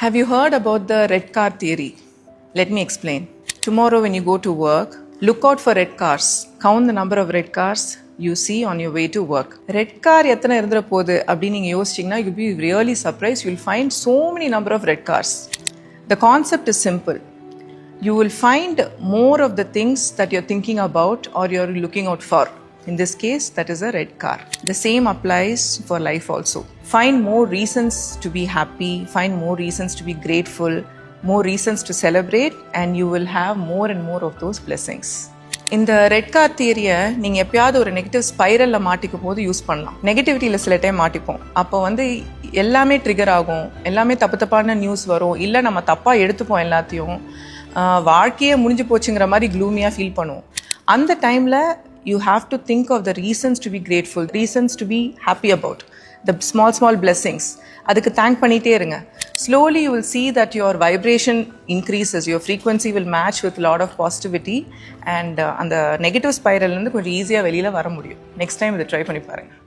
Have you heard about the red car theory? Let me explain. Tomorrow when you go to work, look out for red cars. Count the number of red cars you see on your way to work. Red car எத்தனை இருந்துற போகுது அப்படின்னு நீங்கள் யோசிச்சிங்கன்னா you'll be really surprised. You'll find so many number of red cars. The concept is simple. You will find more of the things that you're thinking about or you're looking out for. In this case, that is a red car. The same applies for life also. Find more reasons to be happy, find more reasons to be grateful, more reasons to celebrate, and you will have more and more of those blessings. இந்த red car தியரியை நீங்கள் எப்பயாவது ஒரு negative ஸ்பைரலில் மாட்டிக்கும் போது use பண்ணலாம். நெகட்டிவிட்டியில் சில time மாட்டிப்போம். அப்போ எல்லாமே ட்ரிகர் ஆகும், எல்லாமே தப்பான நியூஸ் வரும், இல்லை நம்ம தப்பாக எடுத்துப்போம் எல்லாத்தையும், வாழ்க்கையே முடிஞ்சு போச்சுங்கிற மாதிரி க்ளூமியாக ஃபீல் பண்ணுவோம். அந்த டைமில் you have to think of the reasons to be grateful, reasons to be happy about, the small blessings. அதுக்கு தேங்க் பண்ணிட்டே இருங்க. Slowly you will see that your vibration increases, your frequency will match with a lot of positivity and அந்த negative ஸ்பைரல்லேருந்து கொஞ்சம் ஈஸியாக வெளியில் வர முடியும். Next time இதை ட்ரை பண்ணி பாருங்கள்.